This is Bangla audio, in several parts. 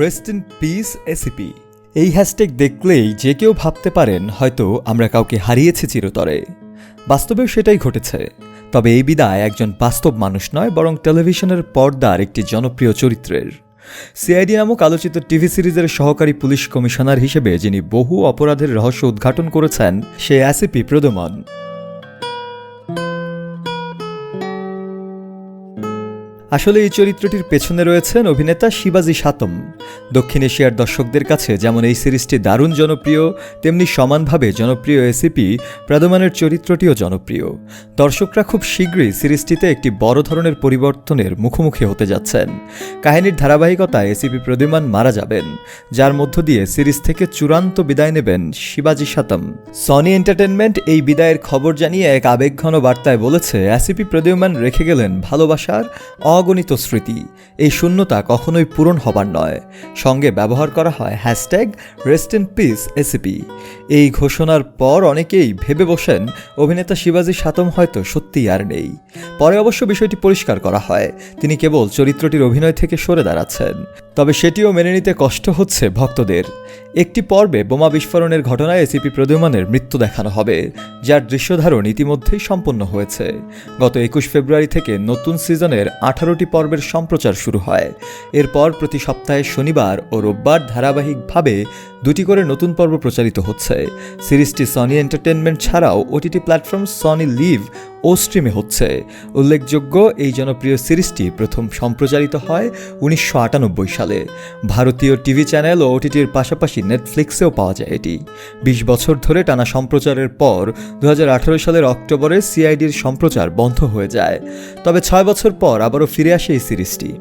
Rest in peace ACP. এই হ্যাশট্যাগ দেখলেই যে কেউ ভাবতে পারেন হয়তো আমরা কাউকে হারিয়েছি চিরতরে। বাস্তবেও সেটাই ঘটেছে। তবে এই বিদায় একজন বাস্তব মানুষ নয়, বরং টেলিভিশনের পর্দার একটি জনপ্রিয় চরিত্রের। সিআইডি নামক আলোচিত টিভি সিরিজের সহকারী পুলিশ কমিশনার হিসেবে যিনি বহু অপরাধের রহস্য উদ্ঘাটন করেছেন, সে এসিপি প্রদ্যুম্ন। আসলে এই চরিত্রটির পেছনে রয়েছেন অভিনেতা শিবাজি সাতম। দক্ষিণ এশিয়ার দর্শকদের কাছে যেমন এই সিরিজটি দারুণ জনপ্রিয়, তেমনি সমানভাবে জনপ্রিয় এসিপি প্রদ্যুম্নের চরিত্রটিও জনপ্রিয়। দর্শকরা খুব শীঘ্রই সিরিজটিতে একটি বড় ধরনের পরিবর্তনের মুখোমুখি হতে যাচ্ছেন। কাহিনীর ধারাবাহিকতায় এসিপি প্রদ্যুম্ন মারা যাবেন, যার মধ্য দিয়ে সিরিজ থেকে চূড়ান্ত বিদায় নেবেন শিবাজি সাতম। সনি এন্টারটেনমেন্ট এই বিদায়ের খবর জানিয়ে এক আবেগঘন বার্তায় বলেছে, এসিপি প্রদ্যুম্ন রেখে গেলেন ভালোবাসার অগণিত স্মৃতি। এই শূন্যতা কখনোই পূরণ হবার নয়। সঙ্গে ব্যবহার করা হয় hashtag rest in peace ACP. এই ঘোষণার পর অনেকেই ভেবে বসেন অভিনেতা শিবাজি সাতম হয়তো সত্যিই আর নেই। পরে অবশ্য বিষয়টি পরিষ্কার করা হয়, তিনি কেবল চরিত্রটির অভিনয় থেকে সরে দাঁড়াচ্ছেন। তবে সেটিও মেনে নিতে কষ্ট হচ্ছে ভক্তদের। একটি পর্বে বোমা বিস্ফোরণের ঘটনায় এসিপি প্রদ্যুম্নের মৃত্যু দেখানো হবে, যার দৃশ্যধারণ ইতিমধ্যেই সম্পন্ন হয়েছে। গত 21 ফেব্রুয়ারি থেকে নতুন সিজনের 18টি পর্বের সম্প্রচার শুরু হয়। এরপর প্রতি সপ্তাহে শনিবার ও রোববার ধারাবাহিকভাবে 2টি করে নতুন পর্ব প্রচারিত হচ্ছে। সিরিজটি সনি এন্টারটেনমেন্ট ছাড়াও ওটিটি প্ল্যাটফর্ম সনি লিভ ও স্ট্রিমে হচ্ছে। উল্লেখযোগ্য, এই জনপ্রিয় সিরিজটি প্রথম সম্প্রচারিত হয় 1998 সালে। ভারতীয় টিভি চ্যানেল ও ওটিটির পাশাপাশি নেটফ্লিক্সেও পাওয়া যায় এটি। 20 বছর ধরে টানা সম্প্রচারের পর 2018 সালের অক্টোবরে সিআইডির সম্প্রচার বন্ধ হয়ে যায়। তবে 6 বছর পর আবারও ফিরে আসে এই সিরিজটি।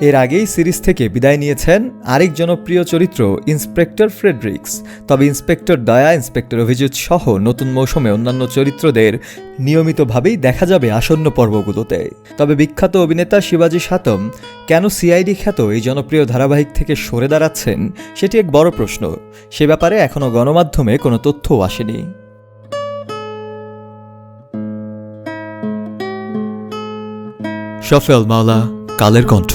এর আগেই সিরিজ থেকে বিদায় নিয়েছেন আরেক জনপ্রিয় চরিত্র ইন্সপেক্টর ফ্রেডরিক্স। তবে ইন্সপেক্টর দয়া, ইন্সপেক্টর অভিজিৎ সহ নতুন মৌসুমে অন্যান্য চরিত্রদের নিয়মিতভাবেই দেখা যাবে আসন্ন পর্বগুলোতে। তবে বিখ্যাত অভিনেতা শিবাজি সাতম কেন সিআইডি খ্যাত এই জনপ্রিয় ধারাবাহিক থেকে সরে দাঁড়াচ্ছেন, সেটি এক বড় প্রশ্ন। সে ব্যাপারে এখনও গণমাধ্যমে কোনো তথ্যও আসেনি। শফেল মাওলা, কালের কণ্ঠ।